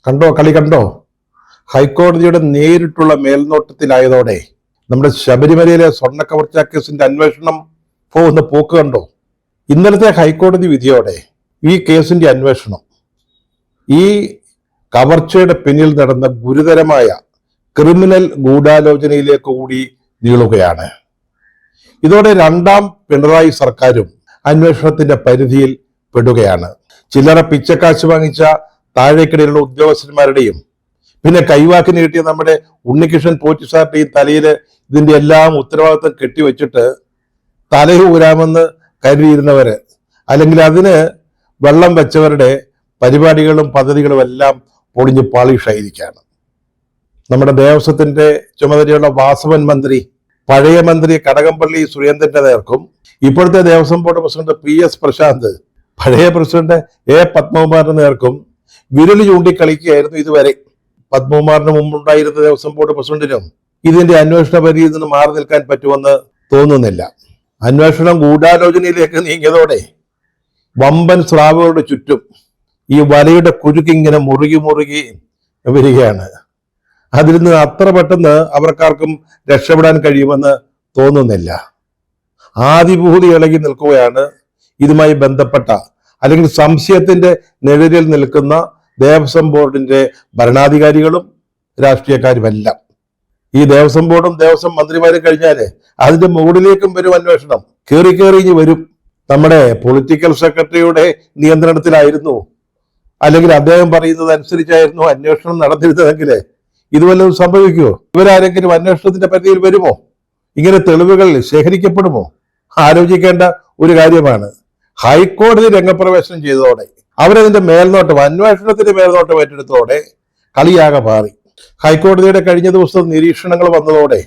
കണ്ടോ, കളി കണ്ടോ? ഹൈക്കോടതിയുടെ നേരിട്ടുള്ള മേൽനോട്ടത്തിലായതോടെ നമ്മുടെ ശബരിമലയിലെ സ്വർണ്ണ കവർച്ചാ കേസിന്റെ അന്വേഷണം പോകുന്ന പോക്ക് കണ്ടോ? ഇന്നലത്തെ ഹൈക്കോടതി വിധിയോടെ ഈ കേസിന്റെ അന്വേഷണം ഈ കവർച്ചയുടെ പിന്നിൽ നടന്ന ഗുരുതരമായ ക്രിമിനൽ ഗൂഢാലോചനയിലേക്ക് കൂടി നീളുകയാണ്. ഇതോടെ രണ്ടാം പിണറായി സർക്കാരും അന്വേഷണത്തിന്റെ പരിധിയിൽ പെടുകയാണ്. ചില്ലറ പിച്ചക്കാശ് വാങ്ങിച്ച താഴേക്കിടയിലുള്ള ഉദ്യോഗസ്ഥന്മാരുടെയും പിന്നെ കൈവാക്കിന് കിട്ടിയ നമ്മുടെ ഉണ്ണികൃഷ്ണൻ പോറ്റിസാറിന്റെയും തലയിൽ ഇതിന്റെ എല്ലാം ഉത്തരവാദിത്വം കെട്ടിവെച്ചിട്ട് തലയൂരാമെന്ന് കരുതിയിരുന്നവര്, അല്ലെങ്കിൽ അതിന് വെള്ളം വെച്ചവരുടെ പരിപാടികളും പദ്ധതികളും എല്ലാം പൊളിഞ്ഞ് പാളിഷായിരിക്കുകയാണ്. നമ്മുടെ ദേവസ്വത്തിന്റെ ചുമതലയുള്ള വാസവൻ മന്ത്രി, പഴയ മന്ത്രി കടകംപള്ളി സുരേന്ദ്രന്റെ നേർക്കും ഇപ്പോഴത്തെ Devaswom board president PS Prashanth, പഴയ പ്രസിഡന്റ് A പത്മകുമാറിന്റെ നേർക്കും വിരൽ ചൂണ്ടിക്കളിക്കുകയായിരുന്നു ഇതുവരെ. പത്മകുമാറിന് മുമ്പുണ്ടായിരുന്ന ദേവസ്വം ബോർഡ് പ്രസിഡന്റിനും ഇതിന്റെ അന്വേഷണ പരിധിയിൽ നിന്ന് മാറി നിൽക്കാൻ പറ്റുമെന്ന് തോന്നുന്നില്ല. അന്വേഷണം ഗൂഢാലോചനയിലേക്ക് നീങ്ങിയതോടെ വമ്പൻ സ്രാവുകളുടെ ചുറ്റും ഈ വലയുടെ കുരുക്കിങ്ങനെ മുറുകി വരികയാണ്. അതിൽ നിന്ന് അത്ര പെട്ടെന്ന് അവർക്കാർക്കും രക്ഷപ്പെടാൻ കഴിയുമെന്ന് തോന്നുന്നില്ല. ആദിഭൂതി ഇളകി നിൽക്കുകയാണ് ഇതുമായി ബന്ധപ്പെട്ട അല്ലെങ്കിൽ സംശയത്തിന്റെ നിഴലിൽ നിൽക്കുന്ന ദേവസ്വം ബോർഡിന്റെ ഭരണാധികാരികളും രാഷ്ട്രീയക്കാരുമെല്ലാം. ഈ ദേവസ്വം ബോർഡും ദേവസ്വം മന്ത്രിമാരും കഴിഞ്ഞാല് അതിന്റെ മുകളിലേക്കും വരും അന്വേഷണം. കയറി വരും. നമ്മുടെ പൊളിറ്റിക്കൽ സെക്രട്ടറിയുടെ നിയന്ത്രണത്തിലായിരുന്നു, അല്ലെങ്കിൽ അദ്ദേഹം പറയുന്നത് അനുസരിച്ചായിരുന്നു അന്വേഷണം നടന്നിരുന്നതെങ്കിൽ ഇത് വല്ലതും സംഭവിക്കുമോ? ഇവരാരെങ്കിലും അന്വേഷണത്തിന്റെ പരിധിയിൽ വരുമോ? ഇങ്ങനെ തെളിവുകൾ ശേഖരിക്കപ്പെടുമോ? ആലോചിക്കേണ്ട ഒരു കാര്യമാണ്. ഹൈക്കോടതി രംഗപ്രവേശനം ചെയ്തതോടെ അവരതിന്റെ മേൽനോട്ടം, അന്വേഷണത്തിന്റെ മേൽനോട്ടം ഏറ്റെടുത്തതോടെ കളിയാകെ മാറി. ഹൈക്കോടതിയുടെ കഴിഞ്ഞ ദിവസം നിരീക്ഷണങ്ങൾ വന്നതോടെ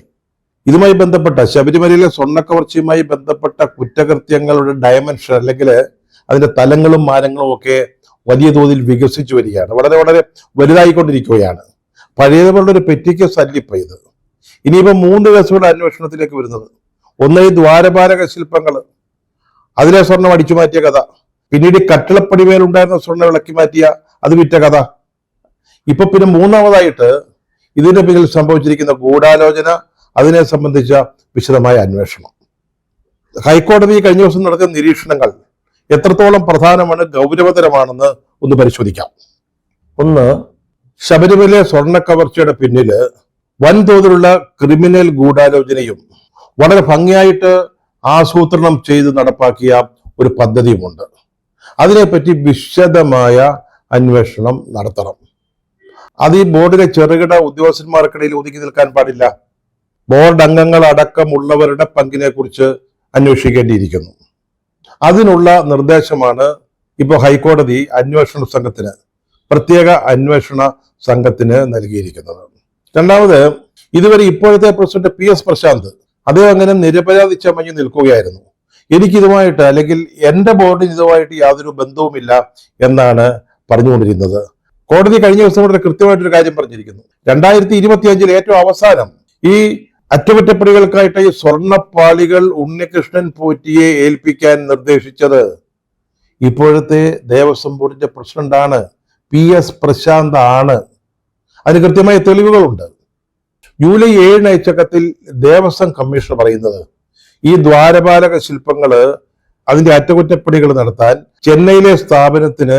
ഇതുമായി ബന്ധപ്പെട്ട ശബരിമലയിലെ സ്വർണ്ണക്കവർച്ചയുമായി ബന്ധപ്പെട്ട കുറ്റകൃത്യങ്ങളുടെ ഡയമെൻഷൻ, അല്ലെങ്കിൽ അതിന്റെ തലങ്ങളും മാനങ്ങളും ഒക്കെ വലിയ തോതിൽ വികസിച്ചു വരികയാണ്. വളരെ വലുതായിക്കൊണ്ടിരിക്കുകയാണ്. പഴയതുപോലുള്ള ഒരു പെറ്റിക്ക് സല്ലിപ്പ ഇത്. ഇനിയിപ്പോ 3 കേസുകളുടെ അന്വേഷണത്തിലേക്ക് വരുന്നത്. ഒന്ന്, ഈ ദ്വാരപാലക ശില്പങ്ങൾ, അതിലെ സ്വർണം അടിച്ചു മാറ്റിയ കഥ. പിന്നീട് കട്ടിളപ്പടിമേലുണ്ടായിരുന്ന സ്വർണ്ണം ഇളക്കി മാറ്റിയ അത് വിറ്റ കഥ. ഇപ്പൊ പിന്നെ മൂന്നാമതായിട്ട് ഇതിന്റെ പിന്നിൽ സംഭവിച്ചിരിക്കുന്ന ഗൂഢാലോചന, അതിനെ സംബന്ധിച്ച വിശദമായ അന്വേഷണം. ഹൈക്കോടതി കഴിഞ്ഞ ദിവസം നടക്കുന്ന നിരീക്ഷണങ്ങൾ എത്രത്തോളം പ്രധാനമാണ്, ഗൗരവതരമാണെന്ന് ഒന്ന് പരിശോധിക്കാം. ഒന്ന്, ശബരിമല സ്വർണ്ണ കവർച്ചയുടെ പിന്നില് വൻതോതിലുള്ള ക്രിമിനൽ ഗൂഢാലോചനയും വളരെ ഭംഗിയായിട്ട് ആസൂത്രണം ചെയ്ത് നടപ്പാക്കിയ ഒരു പദ്ധതിയുമുണ്ട്. അതിനെപ്പറ്റി വിശദമായ അന്വേഷണം നടത്തണം. അത് ഈ ബോർഡിലെ ചെറുകിട ഉദ്യോഗസ്ഥന്മാർക്കിടയിൽ ഒതുക്കി നിൽക്കാൻ പാടില്ല. ബോർഡ് അംഗങ്ങൾ അടക്കമുള്ളവരുടെ പങ്കിനെ കുറിച്ച് അന്വേഷിക്കേണ്ടിയിരിക്കുന്നു. അതിനുള്ള നിർദ്ദേശമാണ് ഇപ്പോൾ ഹൈക്കോടതി പ്രത്യേക അന്വേഷണ സംഘത്തിന് നൽകിയിരിക്കുന്നത്. രണ്ടാമത്, ഇതുവരെ ഇപ്പോഴത്തെ പ്രസിഡന്റ് PS പ്രശാന്ത് അദ്ദേഹം അങ്ങനെ നിരപരാധി ചമഞ്ഞു നിൽക്കുകയായിരുന്നു. എനിക്കിതുമായിട്ട്, അല്ലെങ്കിൽ എന്റെ ബോർഡിന് ഇതുമായിട്ട് യാതൊരു ബന്ധവുമില്ല എന്നാണ് പറഞ്ഞുകൊണ്ടിരുന്നത്. കോടതി കഴിഞ്ഞ ദിവസം വളരെ കൃത്യമായിട്ടൊരു കാര്യം പറഞ്ഞിരിക്കുന്നു. 2025 ഏറ്റവും അവസാനം ഈ അറ്റകുറ്റപ്പണികൾക്കായിട്ട് ഈ സ്വർണ്ണപ്പാളികൾ ഉണ്ണികൃഷ്ണൻ പോറ്റിയെ ഏൽപ്പിക്കാൻ നിർദ്ദേശിച്ചത് ഇപ്പോഴത്തെ ദേവസ്വം ബോർഡിന്റെ പ്രസിഡന്റാണ്, PS പ്രശാന്ത് ആണ്. അതിന് കൃത്യമായ തെളിവുകളുണ്ട്. ജൂലൈ 7 അയച്ച കത്തിൽ ദേവസ്വം കമ്മീഷണർ പറയുന്നത് ഈ ദ്വാരപാലക ശില്പങ്ങള്, അതിന്റെ അറ്റകുറ്റപ്പണികൾ നടത്താൻ ചെന്നൈയിലെ സ്ഥാപനത്തിന്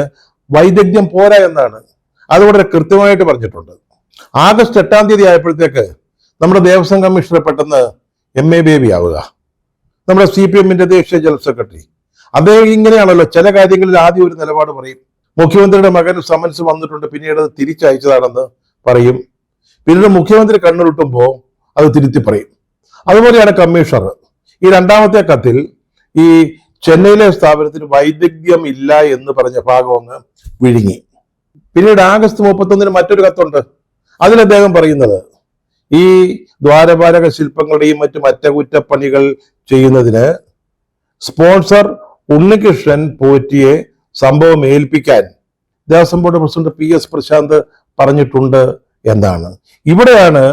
വൈദഗ്ധ്യം പോരാ എന്നാണ്. അത് വളരെ കൃത്യമായിട്ട് പറഞ്ഞിട്ടുണ്ട്. ആഗസ്റ്റ് 8 തീയതി ആയപ്പോഴത്തേക്ക് നമ്മുടെ ദേവസ്വം കമ്മീഷണർ പെട്ടെന്ന് MA ബേബി ആവുക. നമ്മുടെ CPM-ന്റെ ദേശീയ ജനറൽ സെക്രട്ടറി അദ്ദേഹം ഇങ്ങനെയാണല്ലോ, ചില കാര്യങ്ങളിൽ ആദ്യം ഒരു നിലപാട് പറയും, മുഖ്യമന്ത്രിയുടെ മകന് സമൻസ് വന്നിട്ടുണ്ട്, പിന്നീട് അത് തിരിച്ചയച്ചതാണെന്ന് പറയും, പിന്നീട് മുഖ്യമന്ത്രി കണ്ണുരുട്ടുമ്പോൾ അത് തിരുത്തി പറയും. അതുപോലെയാണ് കമ്മീഷണർ. ഈ രണ്ടാമത്തെ കത്തിൽ ഈ ചെന്നൈയിലെ സ്ഥാപനത്തിന് വൈദഗ്ധ്യം ഇല്ല എന്ന് പറഞ്ഞ ഭാഗം അങ്ങ് വിഴുങ്ങി. പിന്നീട് ആഗസ്റ്റ് 31 മറ്റൊരു കത്തുണ്ട്. അതിൽ അദ്ദേഹം പറയുന്നത് ഈ ദ്വാരപാലക ശില്പങ്ങളുടെയും മറ്റും അറ്റകുറ്റപ്പണികൾ ചെയ്യുന്നതിന് സ്പോൺസർ ഉണ്ണികൃഷ്ണൻ പോറ്റിയെ സംഭവം ഏൽപ്പിക്കാൻ Devaswom board president PS Prashanth പറഞ്ഞിട്ടുണ്ട് എന്നാണ്. ഇവിടെയാണ്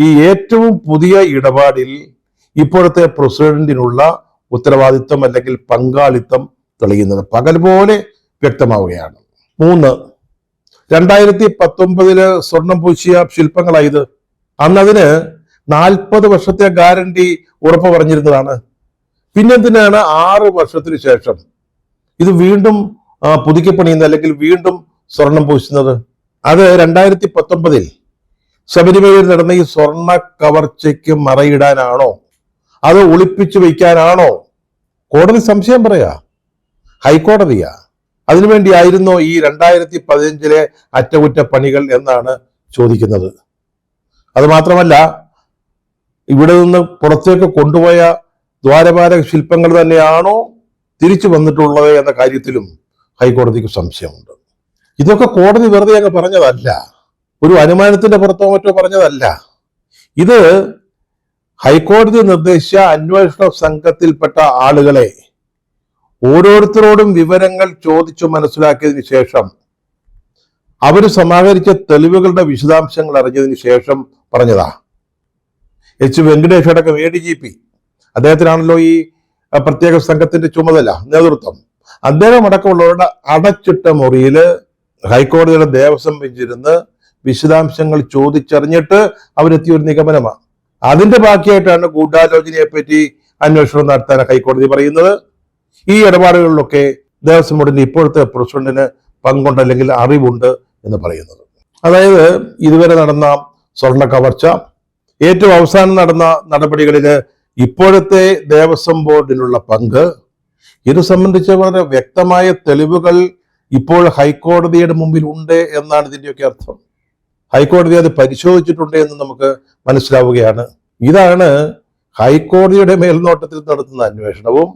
ഈ ഏറ്റവും പുതിയ ഇടപാടിൽ ഇപ്പോഴത്തെ പ്രസിഡന്റിനുള്ള ഉത്തരവാദിത്വം അല്ലെങ്കിൽ പങ്കാളിത്തം തെളിയുന്നത് പകൽ പോലെ വ്യക്തമാവുകയാണ്. 3, 2019 സ്വർണം പൂശിയ ശില്പങ്ങളായത്. അന്ന് അതിന് 40 വർഷത്തെ ഗ്യാരണ്ടി ഉറപ്പ് പറഞ്ഞിരുന്നതാണ്. പിന്നെന്തിനാണ് 6 വർഷത്തിന് ശേഷം ഇത് വീണ്ടും പുതുക്കി പണിയുന്നത്, അല്ലെങ്കിൽ വീണ്ടും സ്വർണം പൂശുന്നത്? അത് 2019 ശബരിമലയിൽ നടന്ന ഈ സ്വർണ്ണ കവർച്ചയ്ക്ക് മറയിടാനാണോ, അത് ഒളിപ്പിച്ചു വയ്ക്കാനാണോ? കോടതി സംശയം പറയാ, ഹൈക്കോടതിയാ. അതിനുവേണ്ടിയായിരുന്നോ ഈ 2015 അറ്റകുറ്റപ്പണികൾ എന്നാണ് ചോദിക്കുന്നത്. അത് മാത്രമല്ല, ഇവിടെ നിന്ന് പുറത്തേക്ക് കൊണ്ടുപോയ ദ്വാരപാലക ശില്പങ്ങൾ തന്നെയാണോ തിരിച്ചു വന്നിട്ടുള്ളത് എന്ന കാര്യത്തിലും ഹൈക്കോടതിക്ക് സംശയമുണ്ട്. ഇതൊക്കെ കോടതി വെറുതെ അങ്ങ് പറഞ്ഞതല്ല, ഒരു അനുമാനത്തിന്റെ പുറത്തോ മറ്റോ പറഞ്ഞതല്ല. ഇത് ഹൈക്കോടതി നിർദ്ദേശിച്ച അന്വേഷണ സംഘത്തിൽപ്പെട്ട ആളുകളെ ഓരോരുത്തരോടും വിവരങ്ങൾ ചോദിച്ചു മനസ്സിലാക്കിയതിനു ശേഷം, അവർ സമാഹരിച്ച തെളിവുകളുടെ വിശദാംശങ്ങൾ അറിഞ്ഞതിന് ശേഷം പറഞ്ഞതാ. എച്ച് വെങ്കടേഷ് അടക്കം ADGP, അദ്ദേഹത്തിനാണല്ലോ ഈ പ്രത്യേക സംഘത്തിന്റെ ചുമതല, നേതൃത്വം. അദ്ദേഹം അടക്കമുള്ളവരുടെ അടച്ചിട്ട മുറിയിൽ ഹൈക്കോടതിയുടെ ദേവസ്വം ബെഞ്ചിരുന്ന് വിശദാംശങ്ങൾ ചോദിച്ചറിഞ്ഞിട്ട് അവരെത്തിയ ഒരു നിഗമനമാണ്. അതിന്റെ ബാക്കിയായിട്ടാണ് ഗൂഢാലോചനയെ പറ്റി അന്വേഷണം നടത്താൻ ഹൈക്കോടതി പറയുന്നത്. ഈ ഇടപാടുകളിലൊക്കെ ദേവസ്വം ബോർഡിന്റെ ഇപ്പോഴത്തെ പ്രസിഡന്റിന് പങ്കുണ്ട്, അല്ലെങ്കിൽ അറിവുണ്ട് എന്ന് പറയുന്നത്. അതായത് ഇതുവരെ നടന്ന സ്വർണ്ണ കവർച്ച, ഏറ്റവും അവസാനം നടന്ന നടപടികളിൽ ഇപ്പോഴത്തെ ദേവസ്വം ബോർഡിനുള്ള പങ്ക്, ഇത് സംബന്ധിച്ച് വളരെ വ്യക്തമായ തെളിവുകൾ ഇപ്പോൾ ഹൈക്കോടതിയുടെ മുമ്പിൽ ഉണ്ട് എന്നാണ് ഇതിന്റെയൊക്കെ അർത്ഥം. ഹൈക്കോടതി അത് പരിശോധിച്ചിട്ടുണ്ട് എന്ന് നമുക്ക് മനസ്സിലാവുകയാണ്. ഇതാണ് ഹൈക്കോടതിയുടെ മേൽനോട്ടത്തിൽ നടത്തുന്ന അന്വേഷണവും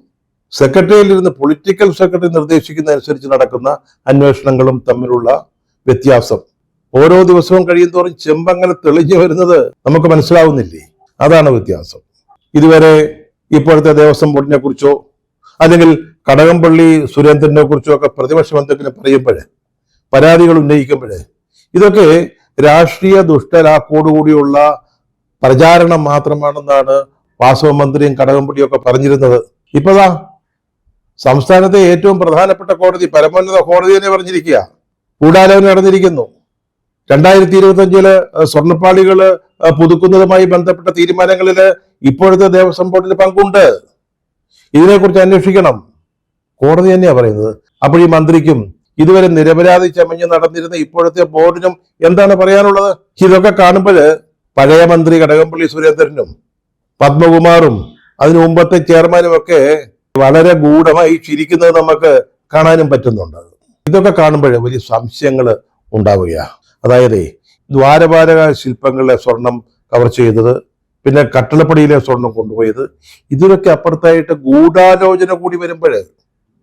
സെക്രട്ടറിയിൽ ഇരുന്ന് പൊളിറ്റിക്കൽ സെക്രട്ടറി നിർദ്ദേശിക്കുന്ന അനുസരിച്ച് നടക്കുന്ന അന്വേഷണങ്ങളും തമ്മിലുള്ള വ്യത്യാസം. ഓരോ ദിവസവും കഴിയുന്തോറും ചെമ്പങ്ങനെ തെളിഞ്ഞു വരുന്നത് നമുക്ക് മനസ്സിലാവുന്നില്ലേ? അതാണ് വ്യത്യാസം. ഇതുവരെ ഇപ്പോഴത്തെ ദേവസ്വം ബോർഡിനെ കുറിച്ചോ അല്ലെങ്കിൽ കടകംപള്ളി സുരേന്ദ്രനെ കുറിച്ചോ ഒക്കെ പ്രതിപക്ഷം എന്തെങ്കിലും പറയുമ്പോൾ, പരാതികൾ ഉന്നയിക്കുമ്പോൾ, ഇതൊക്കെ രാഷ്ട്രീയ ദുഷ്ടലാക്കോടുകൂടിയുള്ള പ്രചാരണം മാത്രമാണെന്നാണ് വാസവ മന്ത്രിയും കടകംപള്ളിയും ഒക്കെ പറഞ്ഞിരുന്നത്. ഇപ്പതാ സംസ്ഥാനത്തെ ഏറ്റവും പ്രധാനപ്പെട്ട കോടതി, പരമോന്നത കോടതി തന്നെ പറഞ്ഞിരിക്കുക, ഗൂഢാലോചന നടന്നിരിക്കുന്നു. 2025 സ്വർണ്ണപ്പാളികൾ പുതുക്കുന്നതുമായി ബന്ധപ്പെട്ട തീരുമാനങ്ങളിൽ ഇപ്പോഴത്തെ ദേവസ്വം ബോർഡിന് പങ്കുണ്ട്. ഇതിനെക്കുറിച്ച് അന്വേഷിക്കണം, കോടതി തന്നെയാണ് പറയുന്നത്. അപ്പോൾ ഈ മന്ത്രിക്കും ഇതുവരെ നിരപരാധി ചമഞ്ഞ് നടന്നിരുന്ന ഇപ്പോഴത്തെ ബോർഡിനും എന്താണ് പറയാനുള്ളത്? ഇതൊക്കെ കാണുമ്പോൾ പഴയ മന്ത്രി കടകംപള്ളി സുരേന്ദ്രനും പത്മകുമാറും അതിനു മുമ്പത്തെ ചെയർമാനും ഒക്കെ വളരെ ഗൂഢമായി ചിരിക്കുന്നത് നമുക്ക് കാണാനും പറ്റുന്നുണ്ട്. ഇതൊക്കെ കാണുമ്പോൾ വലിയ സംശയങ്ങൾ ഉണ്ടാവുകയാണ്. അതായത് ദ്വാരപാലക ശില്പങ്ങളിലെ സ്വർണം കവർ ചെയ്തത്, പിന്നെ കട്ടളപ്പടിയിലെ സ്വർണം കൊണ്ടുപോയത്, ഇതിലൊക്കെ അപ്പുറത്തായിട്ട് ഗൂഢാലോചന കൂടി വരുമ്പോൾ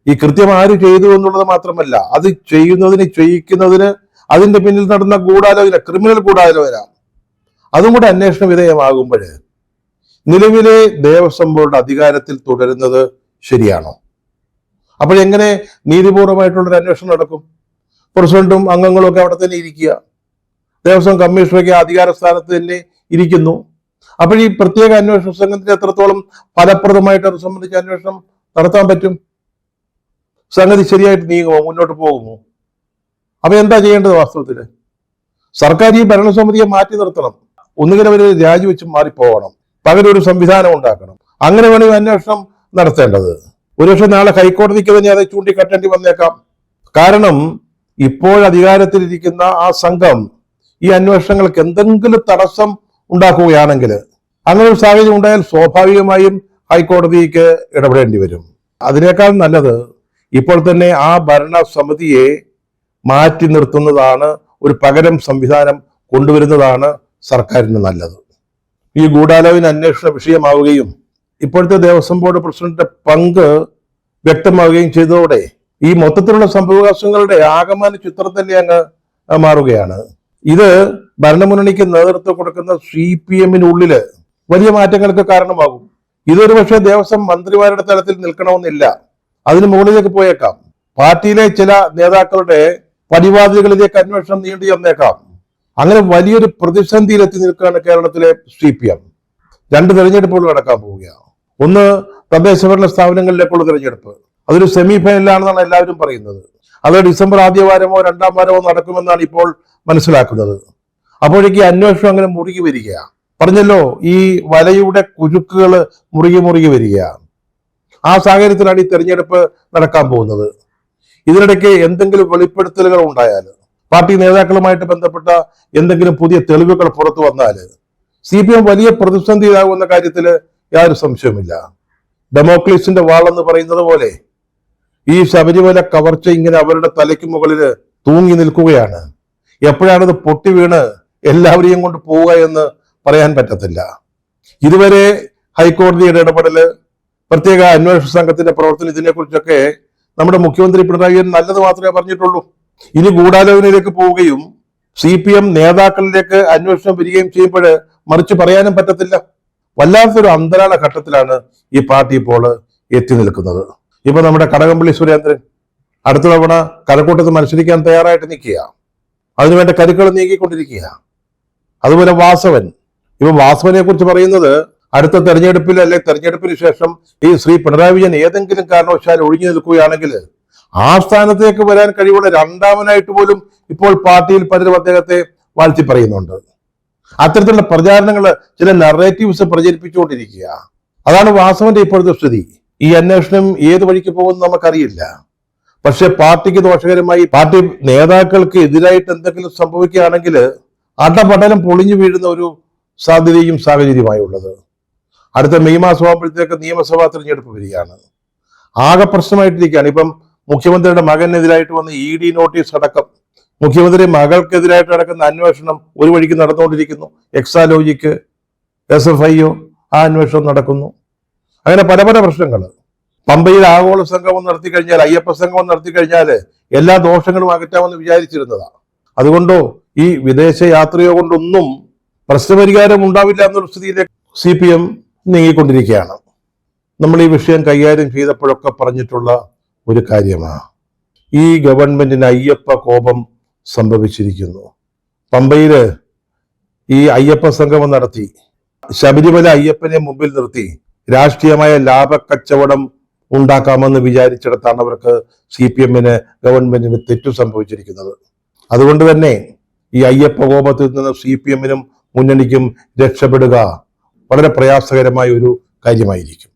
ഈ കൃത്യം ആര് ചെയ്തു എന്നുള്ളത് മാത്രമല്ല, അത് ചെയ്യിക്കുന്നതിന് അതിന്റെ പിന്നിൽ നടന്ന ഗൂഢാലോചന, ക്രിമിനൽ ഗൂഢാലോചന, അതും കൂടെ അന്വേഷണ വിധേയമാകുമ്പോൾ നിലവിലെ ദേവസ്വം ബോർഡ് അധികാരത്തിൽ തുടരുന്നത് ശരിയാണോ? അപ്പോഴെങ്ങനെ നീതിപൂർവമായിട്ടുള്ളൊരു അന്വേഷണം നടക്കും? പ്രസിഡന്റും അംഗങ്ങളും ഒക്കെ അവിടെ തന്നെ ഇരിക്കുക, ദേവസ്വം കമ്മീഷണറൊക്കെ അധികാര സ്ഥാനത്ത് തന്നെ ഇരിക്കുന്നു. അപ്പോൾ ഈ പ്രത്യേക അന്വേഷണ സംഘത്തിന് എത്രത്തോളം ഫലപ്രദമായിട്ട് അത് സംബന്ധിച്ച് അന്വേഷണം നടത്താൻ പറ്റും? സംഗതി ശരിയായിട്ട് നീങ്ങുമോ, മുന്നോട്ട് പോകുമോ? അപ്പൊ എന്താ ചെയ്യേണ്ടത്? വാസ്തവത്തിൽ സർക്കാർ ഈ ഭരണസമിതിയെ മാറ്റി നിർത്തണം, ഒന്നുകിൽ അവർ രാജിവെച്ച് മാറിപ്പോകണം, പകരം ഒരു സംവിധാനം ഉണ്ടാക്കണം. അങ്ങനെ വേണമെങ്കിൽ അന്വേഷണം നടത്തേണ്ടത്. ഒരുപക്ഷെ നാളെ ഹൈക്കോടതിക്ക് തന്നെ അത് ചൂണ്ടിക്കാട്ടേണ്ടി വന്നേക്കാം. കാരണം ഇപ്പോൾ അധികാരത്തിലിരിക്കുന്ന ആ സംഘം ഈ അന്വേഷണങ്ങൾക്ക് എന്തെങ്കിലും തടസ്സം ഉണ്ടാക്കുകയാണെങ്കിൽ, അങ്ങനെ ഒരു സാഹചര്യം ഉണ്ടായാൽ സ്വാഭാവികമായും ഹൈക്കോടതിക്ക് ഇടപെടേണ്ടി വരും. അതിനേക്കാൾ നല്ലത് ഇപ്പോൾ തന്നെ ആ ഭരണസമിതിയെ മാറ്റി നിർത്തുന്നതാണ്, ഒരു പകരം സംവിധാനം കൊണ്ടുവരുന്നതാണ് സർക്കാരിന് നല്ലത്. ഈ ഗൂഢാലോചന അന്വേഷണ വിഷയമാവുകയും ഇപ്പോഴത്തെ ദേവസ്വം ബോർഡ് പ്രസിഡന്റിന്റെ പങ്ക് വ്യക്തമാവുകയും ചെയ്തതോടെ ഈ മൊത്തത്തിലുള്ള സംഭവവികാസങ്ങളുടെ ആകമാന ചിത്രം തന്നെ അങ്ങ് മാറുകയാണ്. ഇത് ഭരണമുന്നണിക്ക് നേതൃത്വം കൊടുക്കുന്ന CPM-നുള്ളില് വലിയ മാറ്റങ്ങൾക്ക് കാരണമാകും. ഇതൊരു പക്ഷേ ദേവസ്വം മന്ത്രിമാരുടെ തലത്തിൽ നിൽക്കണമെന്നില്ല, അതിന് മുകളിലേക്ക് പോയേക്കാം. പാർട്ടിയിലെ ചില നേതാക്കളുടെ പടിവാതിലുകളിലേക്ക് അന്വേഷണം നീണ്ടു ചെന്നേക്കാം. അങ്ങനെ വലിയൊരു പ്രതിസന്ധിയിലെത്തി നിൽക്കുകയാണ് കേരളത്തിലെ CPM. 2 തെരഞ്ഞെടുപ്പുകൾ നടക്കാൻ പോവുകയാണ്. ഒന്ന് തദ്ദേശ ഭരണ സ്ഥാപനങ്ങളിലേക്കുള്ള തെരഞ്ഞെടുപ്പ്, അതൊരു സെമി ഫൈനലാണെന്നാണ് എല്ലാവരും പറയുന്നത്. അത് ഡിസംബർ ആദ്യ വാരമോ രണ്ടാം വാരമോ നടക്കുമെന്നാണ് ഇപ്പോൾ മനസ്സിലാക്കുന്നത്. അപ്പോഴേക്ക് അന്വേഷണം അങ്ങനെ മുറുകി വരിക. പറഞ്ഞല്ലോ, ഈ വലയുടെ കുരുക്കുകൾ മുറുകി വരിക. ആ സാഹചര്യത്തിലാണ് ഈ തെരഞ്ഞെടുപ്പ് നടക്കാൻ പോകുന്നത്. ഇതിനിടയ്ക്ക് എന്തെങ്കിലും വെളിപ്പെടുത്തലുകൾ ഉണ്ടായാൽ, പാർട്ടി നേതാക്കളുമായിട്ട് ബന്ധപ്പെട്ട എന്തെങ്കിലും പുതിയ തെളിവുകൾ പുറത്തു വന്നാൽ CPM വലിയ പ്രതിസന്ധിയിലാകുന്ന കാര്യത്തിൽ യാതൊരു സംശയവുമില്ല. ഡെമോക്ലീസിന്റെ വാളെന്ന് പറയുന്നത് പോലെ ഈ ശബരിമല കവർച്ച ഇങ്ങനെ അവരുടെ തലയ്ക്ക് മുകളിൽ തൂങ്ങി നിൽക്കുകയാണ്. എപ്പോഴാണിത് പൊട്ടി വീണ് എല്ലാവരെയും കൊണ്ട് പോവുക എന്ന് പറയാൻ പറ്റത്തില്ല. ഇതുവരെ ഹൈക്കോടതിയുടെ ഇടപെടല്, പ്രത്യേക അന്വേഷണ സംഘത്തിന്റെ പ്രവർത്തനം, ഇതിനെക്കുറിച്ചൊക്കെ നമ്മുടെ മുഖ്യമന്ത്രി പിണറായി വിജയൻ നല്ലത് മാത്രമേ പറഞ്ഞിട്ടുള്ളൂ. ഇനി ഗൂഢാലോചനയിലേക്ക് പോവുകയും CPM നേതാക്കളിലേക്ക് അന്വേഷണം വരികയും ചെയ്യുമ്പോൾ മറിച്ച് പറയാനും പറ്റത്തില്ല. വല്ലാത്തൊരു അന്തരാള ഘട്ടത്തിലാണ് ഈ പാർട്ടി ഇപ്പോൾ എത്തി നിൽക്കുന്നത്. ഇപ്പൊ നമ്മുടെ കടകംപള്ളി സുരേന്ദ്രൻ അടുത്ത തവണ കഴക്കൂട്ടത്ത് മത്സരിക്കാൻ തയ്യാറായിട്ട് നിൽക്കുക, അതിനുവേണ്ട കരുക്കൾ നീക്കിക്കൊണ്ടിരിക്കുക. അതുപോലെ വാസവൻ, ഇപ്പൊ വാസവനെ കുറിച്ച് പറയുന്നത് അടുത്ത തെരഞ്ഞെടുപ്പിൽ അല്ലെങ്കിൽ തെരഞ്ഞെടുപ്പിന് ശേഷം ഈ ശ്രീ പിണറായി വിജയൻ ഏതെങ്കിലും കാരണവശാൽ ഒഴിഞ്ഞു നിൽക്കുകയാണെങ്കിൽ ആ സ്ഥാനത്തേക്ക് വരാൻ കഴിവുള്ള രണ്ടാമനായിട്ട് പോലും ഇപ്പോൾ പാർട്ടിയിൽ പലരും അദ്ദേഹത്തെ വാഴ്ത്തി പറയുന്നുണ്ട്. അത്തരത്തിലുള്ള പ്രചാരണങ്ങൾ, ചില നറേറ്റീവ്സ് പ്രചരിപ്പിച്ചുകൊണ്ടിരിക്കുക. അതാണ് വാസവന്റെ ഇപ്പോഴത്തെ സ്ഥിതി. ഈ അന്വേഷണം ഏത് വഴിക്ക് പോകുമെന്ന് നമുക്കറിയില്ല. പക്ഷെ പാർട്ടിക്ക് ദോഷകരമായി, പാർട്ടി നേതാക്കൾക്ക് എതിരായിട്ട് എന്തെങ്കിലും സംഭവിക്കുകയാണെങ്കിൽ അടപടലം പൊളിഞ്ഞു വീഴുന്ന ഒരു സാധ്യതയും സാഹചര്യമായി ഉള്ളത്. അടുത്ത മെയ് മാസമാകുമ്പോഴത്തേക്ക് നിയമസഭാ തിരഞ്ഞെടുപ്പ് വരികയാണ്. ആകെ പ്രശ്നമായിട്ടിരിക്കുകയാണ്. ഇപ്പം മുഖ്യമന്ത്രിയുടെ മകനെതിരായിട്ട് വന്ന ED നോട്ടീസ് അടക്കം, മുഖ്യമന്ത്രി മകൾക്കെതിരായിട്ട് നടക്കുന്ന അന്വേഷണം ഒരു വഴിക്ക് നടന്നുകൊണ്ടിരിക്കുന്നു. എക്സാലോജിക്ക്, SFIO ആ അന്വേഷണം നടക്കുന്നു. അങ്ങനെ പല പല പ്രശ്നങ്ങൾ. പമ്പയിൽ ആഗോള സംഗമം നടത്തി കഴിഞ്ഞാൽ, അയ്യപ്പ സംഗമം നടത്തി കഴിഞ്ഞാൽ എല്ലാ ദോഷങ്ങളും അകറ്റാമെന്ന് വിചാരിച്ചിരുന്നതാണ്. അതുകൊണ്ടോ ഈ വിദേശ യാത്രയോ കൊണ്ടൊന്നും പ്രശ്നപരിഹാരം ഉണ്ടാവില്ല എന്നൊരു സ്ഥിതിയിലേക്ക് CPM നീങ്ങിക്കൊണ്ടിരിക്കുകയാണ്. നമ്മൾ ഈ വിഷയം കൈകാര്യം ചെയ്തപ്പോഴൊക്കെ പറഞ്ഞിട്ടുള്ള ഒരു കാര്യമാണ്, ഈ ഗവൺമെന്റിന് അയ്യപ്പ കോപം സംഭവിച്ചിരിക്കുന്നു. പമ്പയില് ഈ അയ്യപ്പ സംഗമം നടത്തി ശബരിമല അയ്യപ്പനെ മുമ്പിൽ നിർത്തി രാഷ്ട്രീയമായ ലാഭക്കച്ചവടം ഉണ്ടാക്കാമെന്ന് വിചാരിച്ചിടത്താണ് അവർക്ക് CPM-ന്, ഗവൺമെന്റിന് തെറ്റു സംഭവിച്ചിരിക്കുന്നത്. അതുകൊണ്ട് തന്നെ ഈ അയ്യപ്പ കോപത്തിൽ നിന്ന് CPM-നും മുന്നണിക്കും രക്ഷപ്പെടുക വളരെ പ്രയാസകരമായ ഒരു കാര്യമായിരിക്കും.